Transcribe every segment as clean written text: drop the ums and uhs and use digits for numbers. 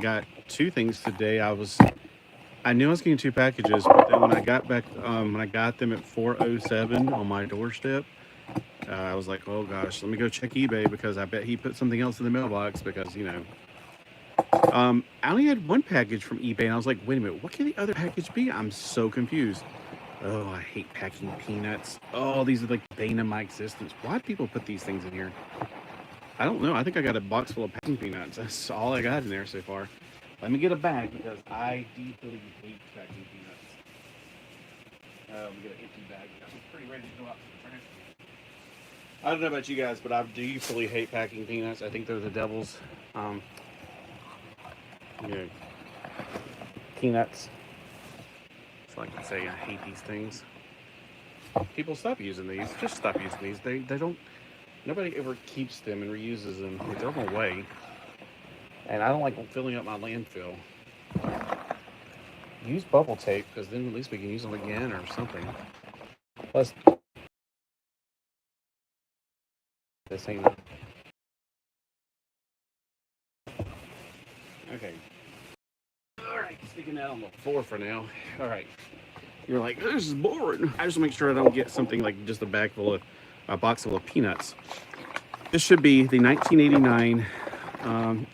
got two things today. I knew I was getting two packages, but then when I got back, when I got them at 4:07 on my doorstep, I was like, oh gosh, let me go check eBay because I bet he put something else in the mailbox because, I only had one package from eBay and I was like, wait a minute, what can the other package be? I'm so confused. Oh, I hate packing peanuts. Oh, these are like the bane of my existence. Why do people put these things in here? I don't know. I think I got a box full of packing peanuts. That's all I got in there so far. Let me get a bag because I deeply hate packing peanuts. Let me get an empty bag. I'm pretty ready to go out to the trash. I don't know about you guys, but I deeply hate packing peanuts. I think they're the devil's peanuts. So I can say I hate these things. People stop using these. Just stop using these. They don't. Nobody ever keeps them and reuses them. They throw them away. And I don't like filling up my landfill. Use bubble tape because then at least we can use them again or something. Plus, this ain't. Okay. Alright, sticking that on the floor for now. Alright. You're like, this is boring. I just make sure I don't get something like just a box full of peanuts. This should be the 1989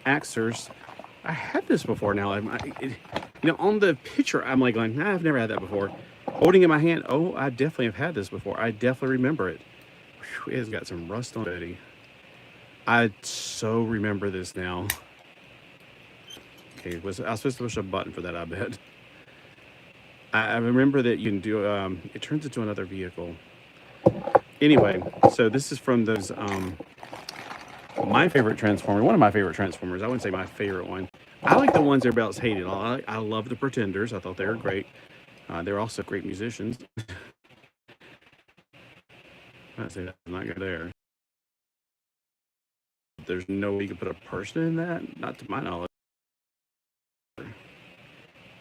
Axers. I had this before now. On the picture, I'm like going, nah, I've never had that before. Holding in my hand, oh, I definitely have had this before. I definitely remember it. Whew, it has got some rust on it. I so remember this now. Okay, I was supposed to push a button for that, I bet. I remember that you can do, it turns into another vehicle. Anyway, so this is from those, my favorite Transformer, one of my favorite Transformers. I wouldn't say my favorite one. I like the ones everybody else hated. I love the Pretenders. I thought they were great. They're also great musicians. I'd say that's not good there. There's no way you could put a person in that, not to my knowledge.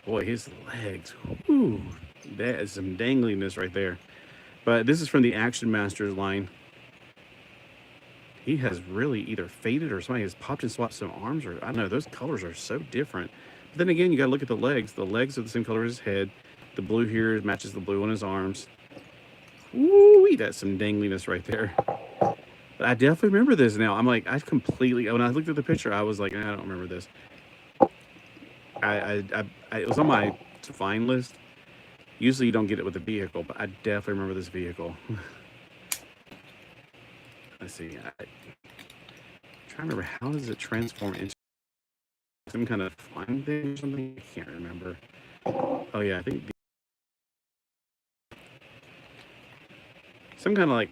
Boy, his legs. Whew, that is some dangliness right there. But this is from the Action Masters line. He has really either faded or somebody has popped and swapped some arms, or I don't know. Those colors are so different. But then again, you got to look at the legs. The legs are the same color as his head. The blue here matches the blue on his arms. Woo, that's some dangliness right there. But I definitely remember this now. I'm like, when I looked at the picture, I was like, I don't remember this. It was on my to find list. Usually you don't get it with a vehicle, but I definitely remember this vehicle. Let's see. I'm trying to remember, how does it transform into some kind of flying thing or something? I can't remember. Oh yeah, I think some kind of like,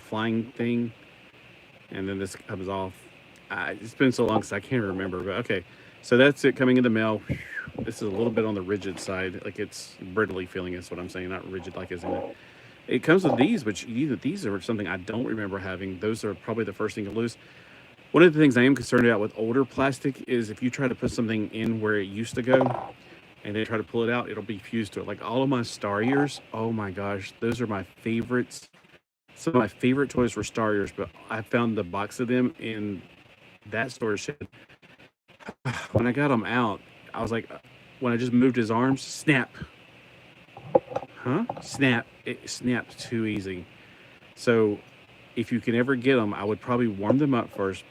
flying thing, and then this comes off. It's been so long since I can't remember, but okay. So that's it coming in the mail. This is a little bit on the rigid side, like it's brittly feeling is what I'm saying, not rigid like as in it. It comes with these, which these are something I don't remember having. Those are probably the first thing to lose. One of the things I am concerned about with older plastic is if you try to put something in where it used to go and then try to pull it out, it'll be fused to it. Like all of my Star Ears, oh my gosh, those are my favorites. Some of my favorite toys were Star Ears, but I found the box of them in that store shed. When I got them out, I was like, when I just moved his arms, snap. Huh? Snap. It snaps too easy. So if you can ever get them, I would probably warm them up first,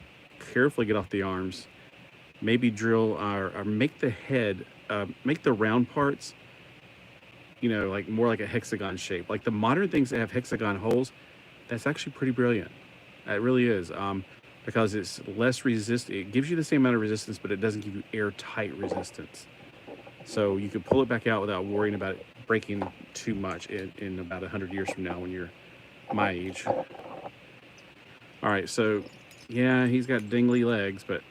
carefully get off the arms, maybe drill or make the head, make the round parts, like more like a hexagon shape. Like the modern things that have hexagon holes, that's actually pretty brilliant. It really is. Because it's less resistant. It gives you the same amount of resistance, but it doesn't give you airtight resistance. So you can pull it back out without worrying about it breaking too much in about 100 years from now when you're my age. All right, so yeah, he's got dingly legs, but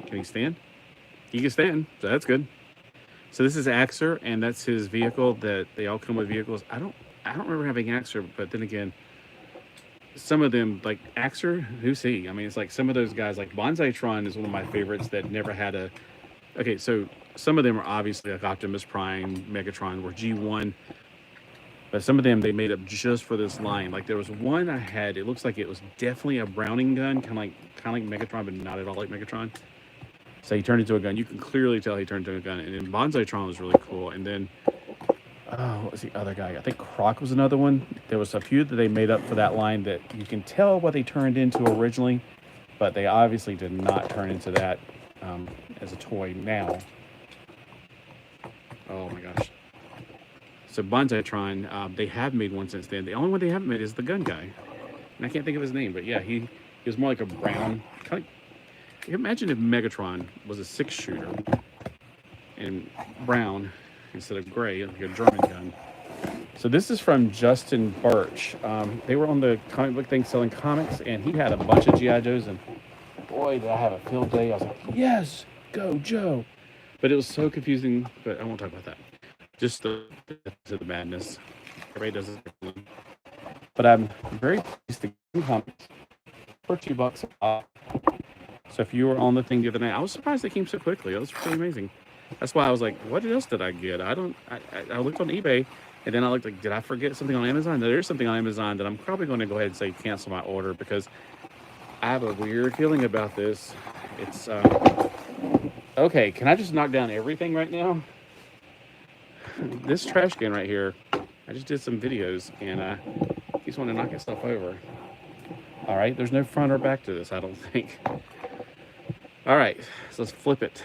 can he stand? He can stand, so that's good. So this is Axer, and that's his vehicle. That they all come with vehicles. I don't remember having Axer, but then again, some of them, like Axer, who's he? I mean, it's like some of those guys, like Bonsaitron is one of my favorites that never had a... Okay, so some of them are obviously like Optimus Prime, Megatron, or G1. But some of them they made up just for this line. Like there was one I had, it looks like it was definitely a Browning gun, kind of like Megatron, but not at all like Megatron. So he turned into a gun. You can clearly tell he turned into a gun. And then Bonsaitron was really cool. And then, what was the other guy? I think Croc was another one. There was a few that they made up for that line that you can tell what they turned into originally, but they obviously did not turn into that as a toy now. Oh my gosh. So Bonsaitron, they have made one since then. The only one they haven't made is the gun guy. And I can't think of his name, but yeah, he was more like a brown, kind of, imagine if Megatron was a 6-shooter and brown instead of gray, like a German gun. So this is from Justin Birch. They were on the comic book thing selling comics, and he had a bunch of G.I. Joes, and boy, did I have a field day. I was like, yes, go Joe. But it was so confusing, but I won't talk about that. Just the madness. Everybody does it. But I'm very pleased to get comics for $2 off. So if you were on the thing the other night, I was surprised they came so quickly. That was pretty amazing. That's why I was like, what else did I get? I looked on eBay, and then I looked like, did I forget something on Amazon? There's something on Amazon that I'm probably going to go ahead and say cancel my order, because I have a weird feeling about this. It's, okay, can I just knock down everything right now? This trash can right here, I just did some videos, and keeps wanting to knock itself over. All right, there's no front or back to this, I don't think. All right, so let's flip it.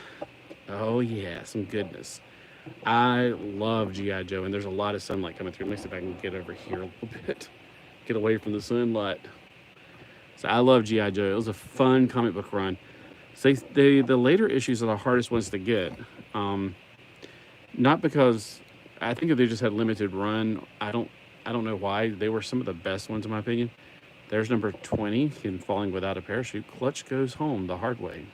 Oh yeah, some goodness. I love G.I. Joe, and there's a lot of sunlight coming through. Let me see if I can get over here a little bit. Get away from the sunlight. So I love G.I. Joe. It was a fun comic book run. So the later issues are the hardest ones to get. Not because I think they just had limited run. I don't know why. They were some of the best ones in my opinion. There's number 20 in Falling Without a Parachute. Clutch goes home the hard way.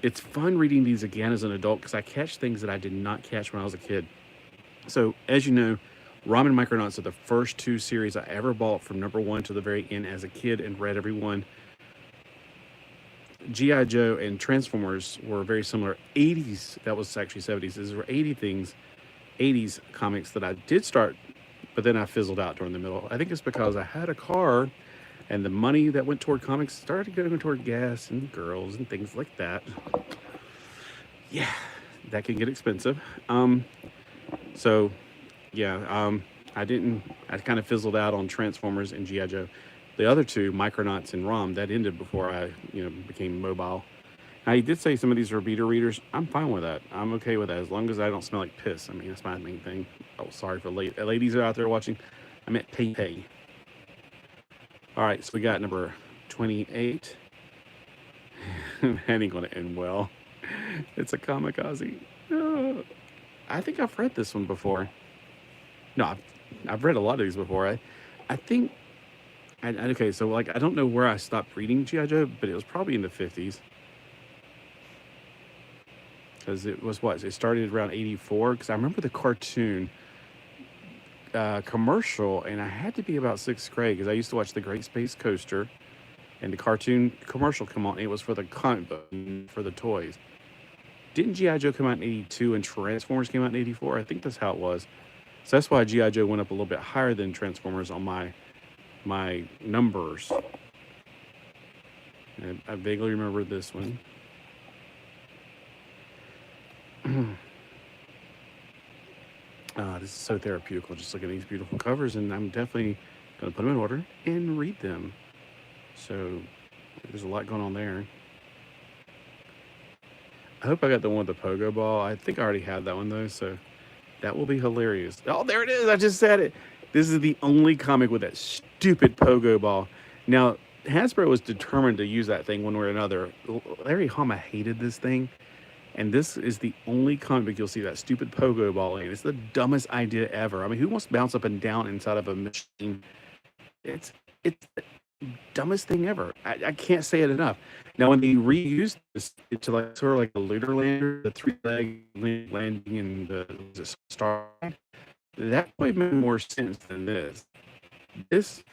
It's fun reading these again as an adult because I catch things that I did not catch when I was a kid. So, as you know, Ramen Micronauts are the first 2 series I ever bought from number 1 to the very end as a kid and read every one. G.I. Joe and Transformers were very similar. 80s, that was actually 70s. These were 80s comics that I did start, but then I fizzled out during the middle. I think it's because I had a car, and the money that went toward comics started going toward gas and girls and things like that. Yeah, that can get expensive. So, yeah, I kind of fizzled out on Transformers and G.I. Joe. The other 2, Micronauts and ROM, that ended before I, became mobile. Now, he did say some of these are beta readers. I'm fine with that. I'm okay with that as long as I don't smell like piss. I mean, that's my main thing. Oh, sorry for ladies that are out there watching. I meant pay. All right, so we got number 28. That ain't going to end well. It's a kamikaze. I think I've read this one before. No, I've read a lot of these before. I think, okay, so like I don't know where I stopped reading G.I. Joe, but it was probably in the 50s. Because it was what? It started around 84, because I remember the cartoon commercial, and I had to be about 6th grade because I used to watch the Great Space Coaster, and the cartoon commercial come on. And it was for the comic book, for the toys. Didn't G.I. Joe come out in 82 and Transformers came out in 84? I think that's how it was. So that's why G.I. Joe went up a little bit higher than Transformers on my numbers. And I vaguely remember this one. This is so therapeutical, just looking at these beautiful covers, and I'm definitely going to put them in order and read them. So there's a lot going on there. I hope I got the one with the pogo ball. I think I already had that one, though, so that will be hilarious. Oh, there it is. I just said it. This is the only comic with that stupid pogo ball. Now, Hasbro was determined to use that thing one way or another. Larry Hama hated this thing. And this is the only comic book you'll see that stupid pogo ball in. It's the dumbest idea ever. I mean, who wants to bounce up and down inside of a machine? It's the dumbest thing ever. I can't say it enough. Now, when they reused this to like sort of like a lunar lander, the 3-leg landing in the star, that would make more sense than this. This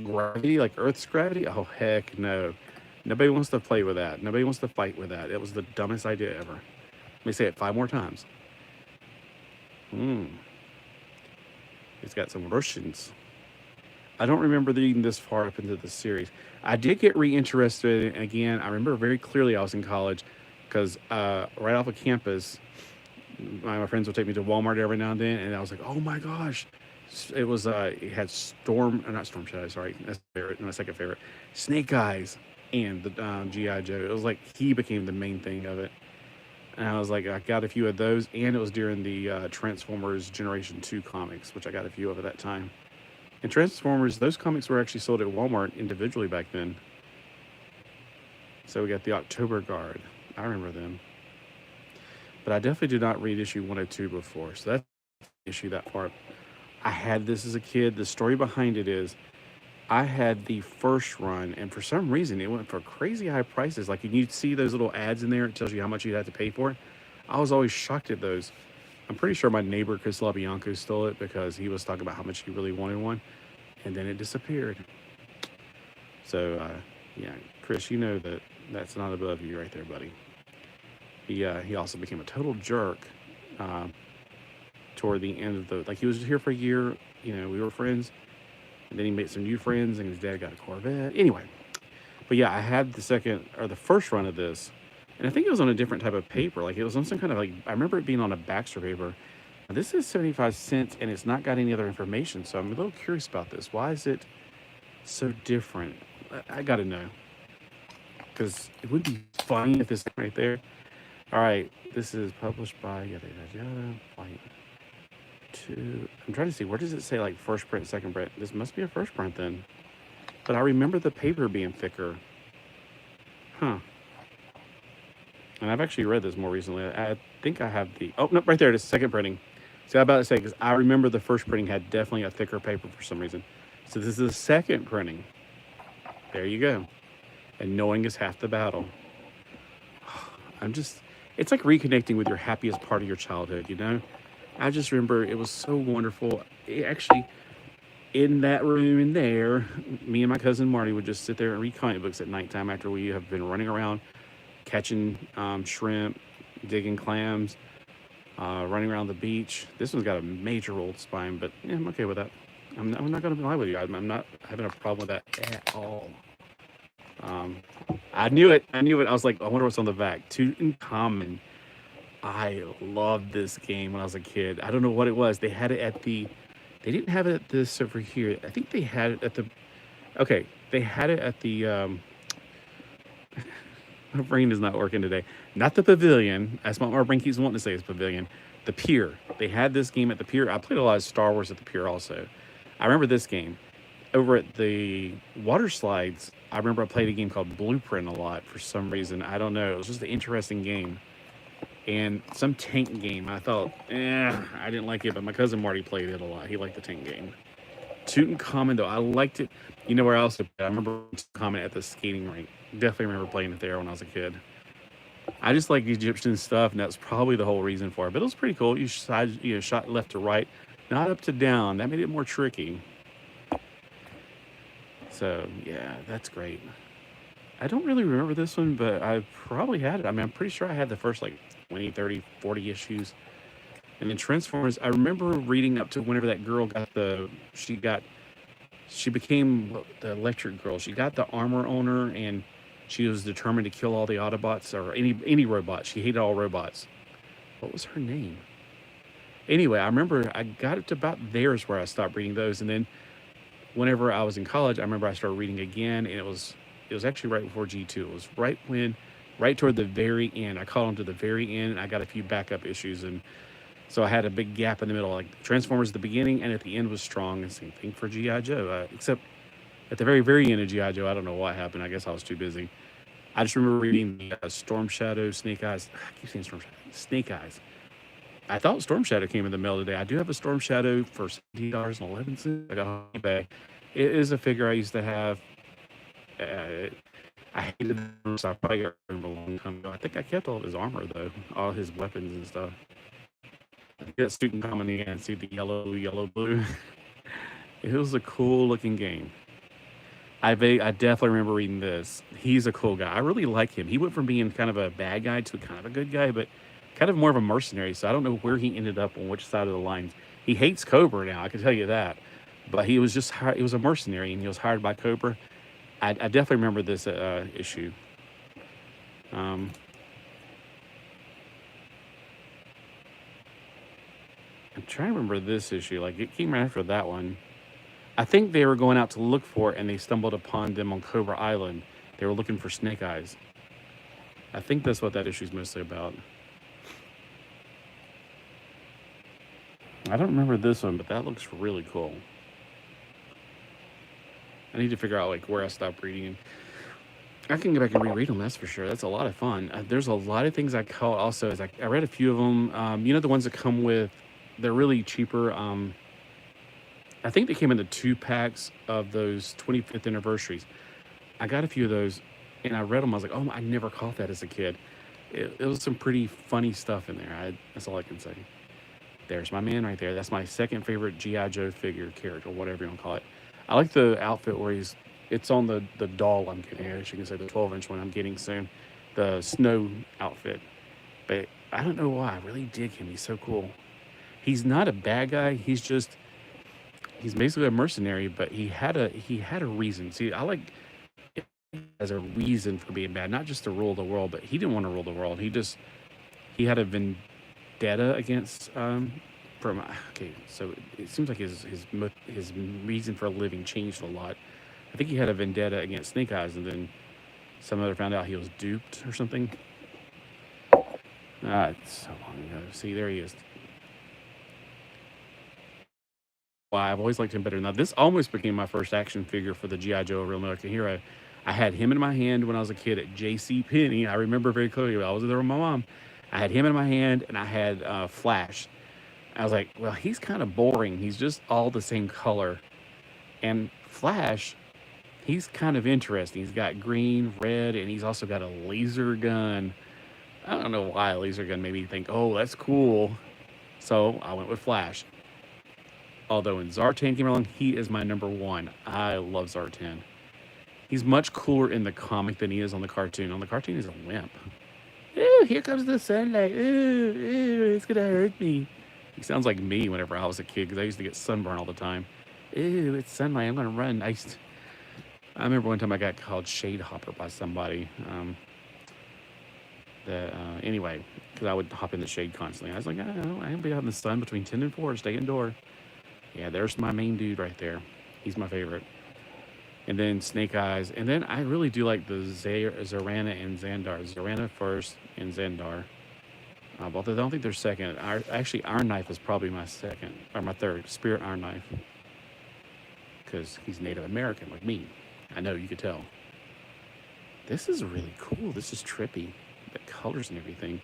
gravity, like Earth's gravity, oh heck no. Nobody wants to play with that. Nobody wants to fight with that. It was the dumbest idea ever. Let me say it 5 more times. It's got some Russians. I don't remember reading this far up into the series. I did get reinterested in it again. I remember very clearly I was in college because right off of campus, my friends would take me to Walmart every now and then, and I was like, oh my gosh. It was, it had not Storm Shadow, sorry, that's my favorite, my second favorite, Snake Eyes and the G.I. Joe. It was like he became the main thing of it. And I was like, I got a few of those, and it was during the Transformers Generation 2 comics, which I got a few of at that time. And Transformers, those comics were actually sold at Walmart individually back then. So we got the October Guard. I remember them. But I definitely did not read issue 102 before. So that's issue that part. I had this as a kid. The story behind it is I had the first run, and for some reason it went for crazy high prices. Like you'd see those little ads in there, it tells you how much you'd have to pay for it. I was always shocked at those. I'm pretty sure my neighbor Chris LaBianco stole it because he was talking about how much he really wanted one, and then it disappeared. So yeah, Chris, you know that that's not above you right there, buddy. He also became a total jerk toward the end of the, like he was here for a year, you know, we were friends, and then he made some new friends, and his dad got a Corvette. Anyway, but yeah, I had the first run of this, and I think it was on a different type of paper. Like it was on some kind of like, I remember it being on a Baxter paper. Now, this is 75 cents, and it's not got any other information, so I'm a little curious about this. Why is it so different? I gotta know, because it would be funny if this right there. All right, this is published by yada yada yada. Flight 2. I'm trying to see, where does it say like first print, second print? This must be a first print then. But I remember the paper being thicker. Huh. And I've actually read this more recently. I think I have the, oh, no, right there it is, second printing. See, I'm about to say, because I remember the first printing had definitely a thicker paper for some reason. So this is the second printing. There you go. And knowing is half the battle. It's like reconnecting with your happiest part of your childhood, you know? I just remember it was so wonderful. Actually, in that room in there, me and my cousin Marty would just sit there and read comic books at nighttime after we have been running around, catching shrimp, digging clams, running around the beach. This one's got a major old spine, but yeah, I'm okay with that. I'm not going to lie with you. I'm not having a problem with that at all. I knew it. I was like, I wonder what's on the back. Tutankhamun. I loved this game when I was a kid. I don't know what it was. They had it at the, they didn't have it at this over here. I think they had it at the, okay, they had it at the, my brain is not working today. Not the pavilion. That's what my brain keeps wanting to say is pavilion. The pier. They had this game at the pier. I played a lot of Star Wars at the pier also. I remember this game. Over at the water slides, I remember I played a game called Blueprint a lot for some reason. I don't know. It was just an interesting game. And some tank game. I thought, I didn't like it, but my cousin Marty played it a lot. He liked the tank game. Tutankhamun, though, I liked it. You know where else? I remember Tutankhamun at the skating rink. Definitely remember playing it there when I was a kid. I just like Egyptian stuff, and that's probably the whole reason for it. But it was pretty cool. You shot left to right, not up to down. That made it more tricky. So, yeah, that's great. I don't really remember this one, but I probably had it. I mean, I'm pretty sure I had the first, like, 20, 30, 40 issues. And then Transformers, I remember reading up to whenever that girl got she became the electric girl. She got the armor on her, and she was determined to kill all the Autobots, or any robots. She hated all robots. What was her name? Anyway, I remember I got it to about there's where I stopped reading those. And then whenever I was in college, I remember I started reading again, and it was actually right before G2. It was right toward the very end. I caught on to the very end, and I got a few backup issues, and so I had a big gap in the middle. Like Transformers at the beginning, and at the end was strong, and same thing for G.I. Joe. Except at the very, very end of G.I. Joe, I don't know what happened. I guess I was too busy. I just remember reading Storm Shadow, Snake Eyes. I keep saying Storm Shadow. Snake Eyes. I thought Storm Shadow came in the mail today. I do have a Storm Shadow for $17.11. I got on eBay. It is a figure I used to have. I hated them, so I probably got rid of him a long time ago. I think I kept all of his armor, though. All his weapons and stuff. I think that's Tutankhamun again. See the yellow, blue? It was a cool-looking game. I definitely remember reading this. He's a cool guy. I really like him. He went from being kind of a bad guy to kind of a good guy, but kind of more of a mercenary, so I don't know where he ended up on which side of the lines. He hates Cobra now, I can tell you that. but he was just hired, he was a mercenary and he was hired by Cobra. I definitely remember this issue. Um, I'm trying to remember this issue. Like it came right after that one. I think they were going out to look for it and they stumbled upon them on Cobra Island. They were looking for Snake Eyes. I think that's what that issue is mostly about. I don't remember this one, but that looks really cool. I need to figure out like where I stopped reading. I can go back and reread them, that's for sure. That's a lot of fun. There's a lot of things I caught also. Is I read a few of them. You know, the ones that come with, they're really cheaper. I think they came in the 2 packs of those 25th anniversaries. I got a few of those and I read them. I was like, oh, I never caught that as a kid. It was some pretty funny stuff in there. That's all I can say. There's my man right there. That's my second favorite G.I. Joe figure character, whatever you want to call it. I like the outfit where it's on the doll I'm getting, as you can say, the 12-inch one I'm getting soon, the snow outfit. But I don't know why. I really dig him. He's so cool. He's not a bad guy. He's basically a mercenary, but he had a reason. See, I like it as a reason for being bad, not just to rule the world, but he didn't want to rule the world. He had a vendetta against okay, so it seems like his reason for living changed a lot. I think he had a vendetta against Snake Eyes, and then some other found out he was duped or something. It's so long ago. See, there he is. Wow, I've always liked him better. Now, this almost became my first action figure for the G.I. Joe Real American Hero. I had him in my hand when I was a kid at J.C. Penney. I remember very clearly. I was there with my mom. I had him in my hand, and I had Flash. I was like, well, he's kind of boring. He's just all the same color. And Flash, he's kind of interesting. He's got green, red, and he's also got a laser gun. I don't know why a laser gun made me think, oh, that's cool. So I went with Flash. Although when Zartan came along, he is my number one. I love Zartan. He's much cooler in the comic than he is on the cartoon. On the cartoon, he's a wimp. Ooh, here comes the sunlight. Ooh, it's gonna hurt me. He sounds like me whenever I was a kid, because I used to get sunburn all the time. Ooh, it's sunlight. I'm gonna run. I remember one time I got called shade hopper by somebody. Anyway, because I would hop in the shade constantly. I was like, I don't know, I can be out in the sun between 10 and 4. Stay indoor. Yeah, there's my main dude right there. He's my favorite. And then Snake Eyes. And then I really do like the Zorana and Xandar. Zorana first and Xandar. Both I don't think they're second. Actually, Iron Knife is probably my second, or my third. Spirit Iron Knife. Because he's Native American like me. I know, you could tell. This is really cool. This is trippy. The colors and everything.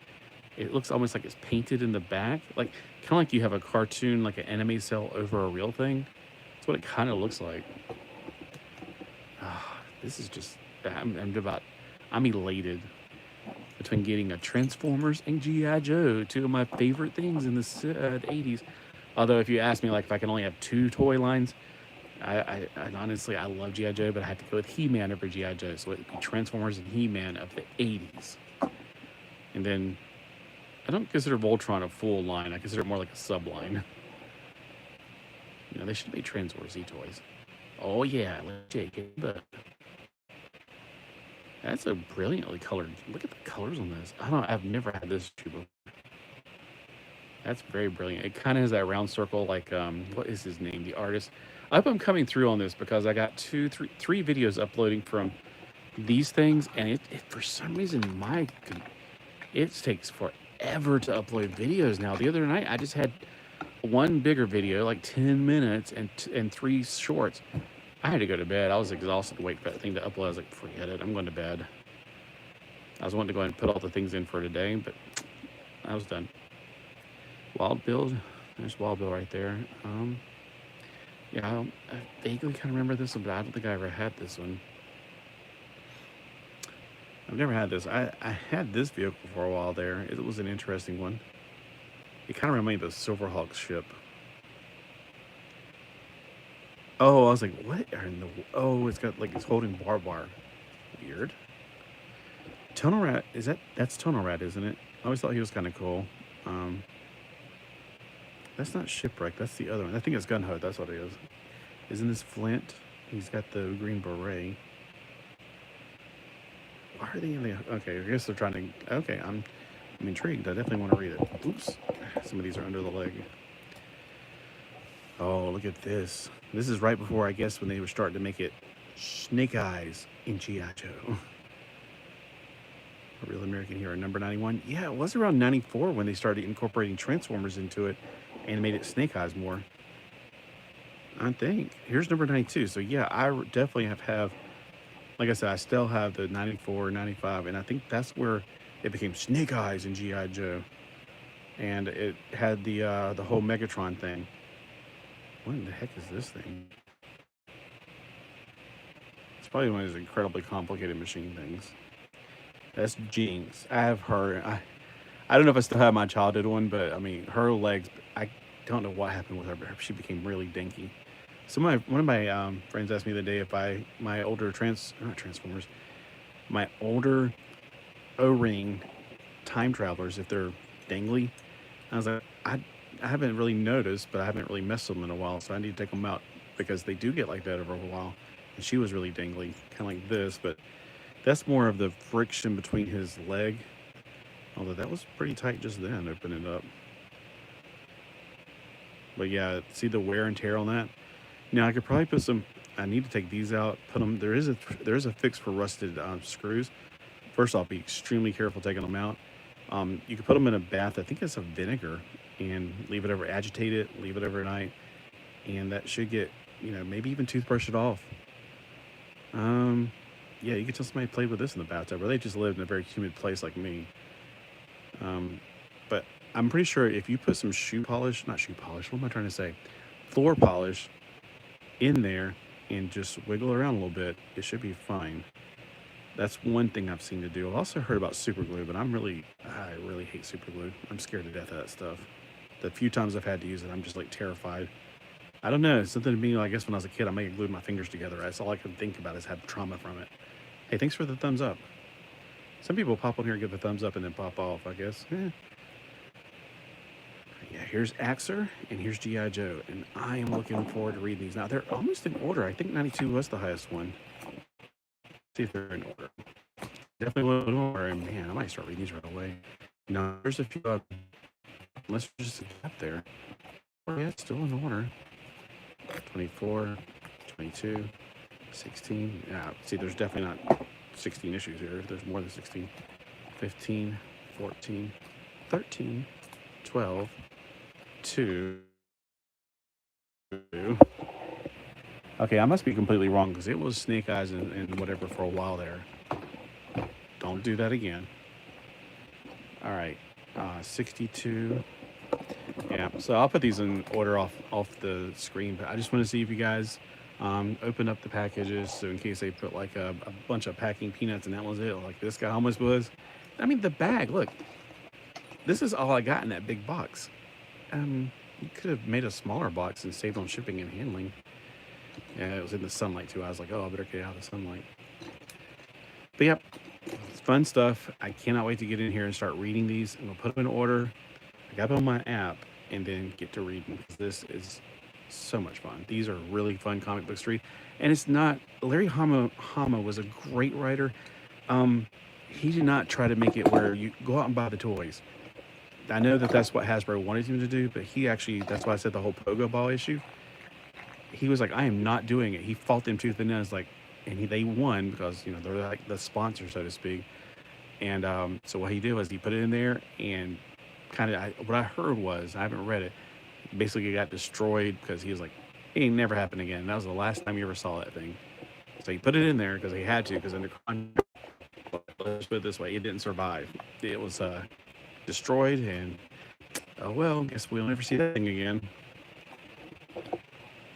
It looks almost like it's painted in the back. Like, kind of like you have a cartoon, like an anime cell over a real thing. That's what it kind of looks like. This is just, I'm elated between getting a Transformers and G.I. Joe, two of my favorite things in the 80s. Although if you ask me, like, if I can only have 2 toy lines, I honestly, I love G.I. Joe, but I have to go with He-Man over G.I. Joe. So it'd be Transformers and He-Man of the 80s. And then, I don't consider Voltron a full line. I consider it more like a sub-line. You know, they should make Transformers toys. Oh yeah, let's take it. That's a brilliantly colored. Look at the colors on this. I've never had this before. That's very brilliant. It kind of has that round circle, like what is his name? The artist. I hope I'm coming through on this because I got three videos uploading from these things, and it for some reason it takes forever to upload videos now. The other night I just had one bigger video, like 10 minutes, and 3 shorts. I had to go to bed. I was exhausted to wait for that thing to upload. I was like, forget it. I'm going to bed. I was wanting to go ahead and put all the things in for today, but I was done. Wild Bill. There's Wild Bill right there. Yeah, I vaguely kind of remember this one, but I don't think I ever had this one. I've never had this. I had this vehicle for a while there. It was an interesting one. It kind of reminded me of the Silverhawk ship. Oh, I was like, what in the... Oh, it's got, like, it's holding barbed wire. Weird. Tonal Rat, that's Tonal Rat, isn't it? I always thought he was kind of cool. That's not Shipwreck, that's the other one. I think it's Gunhood, that's what it is. Isn't this Flint? He's got the green beret. Why are they in the... Okay, I guess they're trying to... Okay, I'm intrigued. I definitely want to read it. Oops. Some of these are under the leg. Oh, look at this. This is right before, I guess, when they were starting to make it Snake Eyes in G.I. Joe. A Real American Hero, number 91. Yeah, it was around 94 when they started incorporating Transformers into it and made it Snake Eyes more. I think. Here's number 92. So, yeah, I definitely have... Like I said, I still have the 94, 95, and I think that's where it became Snake Eyes in G.I. Joe. And it had the whole Megatron thing. What in the heck is this thing? It's probably one of those incredibly complicated machine things. That's Jinx. I have her. I don't know if I still have my childhood one, but I mean, her legs, I don't know what happened with her, but she became really dinky. So one of my friends asked me the day if my older Transformers, my older O-ring time travelers, if they're dangly. I was like, I haven't really noticed, but I haven't really messed with them in a while, so I need to take them out because they do get like that over a while. And she was really dangly, kind of like this, but that's more of the friction between his leg. Although that was pretty tight just then, opening it up. But yeah, see the wear and tear on that? Now I could probably put some, I need to take these out, put them, there is a fix for rusted screws. First off, be extremely careful taking them out. You can put them in a bath, I think it's a vinegar, and leave it over, agitate it, leave it overnight, and that should get, maybe even toothbrush it off. Yeah, you could tell somebody played with this in the bathtub, or they just lived in a very humid place like me. But I'm pretty sure if you put some what am I trying to say? Floor polish in there and just wiggle around a little bit, it should be fine. That's one thing I've seen to do. I've also heard about super glue, but I really hate super glue. I'm scared to death of that stuff. The few times I've had to use it, I'm just like terrified. I don't know. It's something to me, I guess when I was a kid, I may have glued my fingers together. That's all I could think about is had trauma from it. Hey, thanks for the thumbs up. Some people pop on here and give the thumbs up and then pop off, I guess. Yeah, here's Axer and here's G.I. Joe. And I am looking forward to reading these. Now, they're almost in order. I think 92 was the highest one. See if they're in order. Definitely one more. And man, I might start reading these right away. No, there's a few, unless there's just a gap there. Oh, yeah, it's still in order. 24, 22, 16. Yeah, see, there's definitely not 16 issues here. There's more than 16. 15, 14, 13, 12, 2. Okay, I must be completely wrong because it was Snake Eyes and whatever for a while there. Don't do that again. All right, 62. Yeah, so I'll put these in order off the screen, but I just want to see if you guys open up the packages, so in case they put like a bunch of packing peanuts and that was it, like this guy almost was. I mean, the bag, look, this is all I got in that big box. You could have made a smaller box and saved on shipping and handling. Yeah, it was in the sunlight too. I was like, oh, I better get out of the sunlight. But yep, it's fun stuff. I cannot wait to get in here and start reading these. I'm gonna put them in order. I got them on my app and then get to reading because this is so much fun. These are really fun comic books to read. And it's not, Larry Hama was a great writer. He did not try to make it where you go out and buy the toys. I know that that's what Hasbro wanted him to do, but he actually, that's why I said the whole Pogo Ball issue. He was like, I am not doing it. He fought them tooth and nail. Like, and they won because, they're like the sponsor, so to speak. And so what he did was he put it in there and kind of, what I heard was, I haven't read it, basically it got destroyed because he was like, it ain't never happened again. That was the last time you ever saw that thing. So he put it in there because he had to, because under contract, let's put it this way, it didn't survive. It was destroyed, and oh well, guess we'll never see that thing again.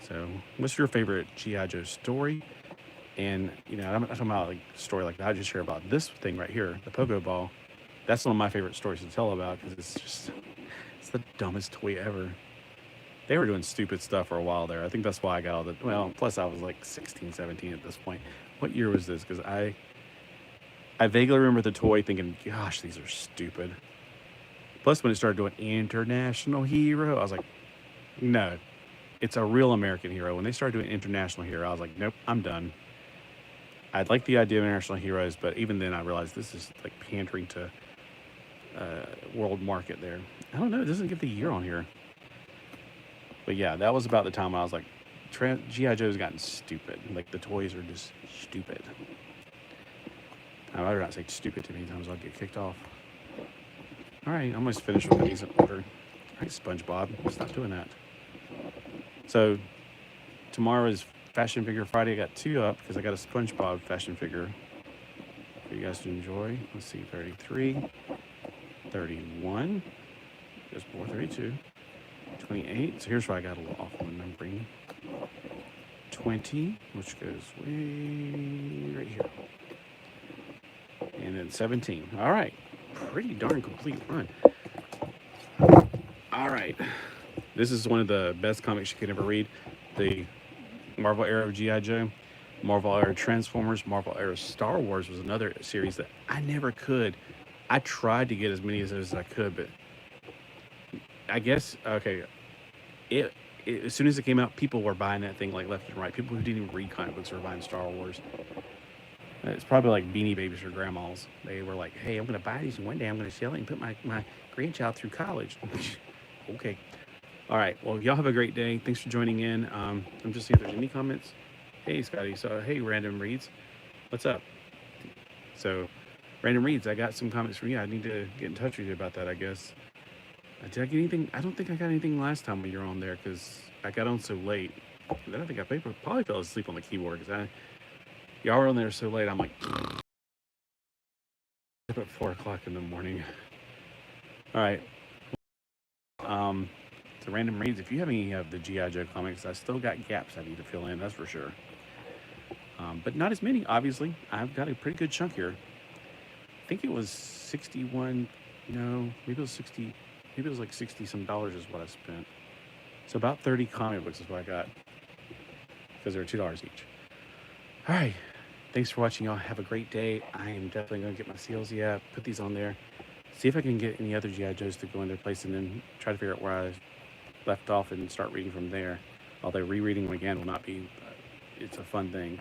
So what's your favorite G.I. Joe story? And I'm not talking about like a story like that. I just hear about this thing right here, the Pogo Ball. That's one of my favorite stories to tell about because it's the dumbest toy ever. They were doing stupid stuff for a while there. I think that's why I got all the, well, plus I was like 16, 17 at this point. What year was this? Because I vaguely remember the toy thinking, gosh, these are stupid. Plus when it started doing International Hero, I was like, no, it's a real American hero. When they started doing international hero, I was like, nope, I'm done. I'd like the idea of international heroes, but even then I realized this is like pandering to world market there. I don't know, it doesn't give the year on here. But yeah, that was about the time I was like, G.I. Joe's gotten stupid. Like, the toys are just stupid. I'd rather not say stupid too many times, I'll get kicked off. All right, I'm almost finished with a decent order. All right, SpongeBob, stop doing that. So, tomorrow is Fashion Figure Friday. I got 2 up because I got a SpongeBob fashion figure for you guys to enjoy. Let's see, 33, 31, there's more, 32, 28. So here's where I got a little off on numbering. 20, which goes way right here. And then 17. All right, pretty darn complete run. All right, this is one of the best comics you could ever read. The Marvel era of G.I. Joe, Marvel era Transformers, Marvel era Star Wars was another series that I never could. I tried to get as many of those as I could, but I guess, okay, as soon as it came out, people were buying that thing like left and right. People who didn't even read comic books were buying Star Wars. It's probably like Beanie Babies or grandmas. They were like, hey, I'm going to buy these, and one day I'm going to sell it and put my grandchild through college. Okay. All right. Well, y'all have a great day. Thanks for joining in. I'm just seeing if there's any comments. Hey, Scotty. So, hey, Random Reads. What's up? So, Random Reads, I got some comments from you. I need to get in touch with you about that, I guess. Did I get anything? I don't think I got anything last time when you were on there because I got on so late. Then I think I probably fell asleep on the keyboard because y'all were on there so late. I'm like, up at 4 o'clock in the morning. All right. So Random Reads, if you have any of the G.I. Joe comics, I still got gaps I need to fill in, that's for sure. But not as many, obviously. I've got a pretty good chunk here. I think it was 61, no, maybe it was 60, maybe it was like 60 some dollars is what I spent. So about 30 comic books is what I got because they're $2 each. All right. Thanks for watching, y'all. Have a great day. I am definitely going to get my CLZ app, put these on there, see if I can get any other G.I. Joes to go in their place, and then try to figure out where I left off and start reading from there. Although rereading them again will not be, it's a fun thing.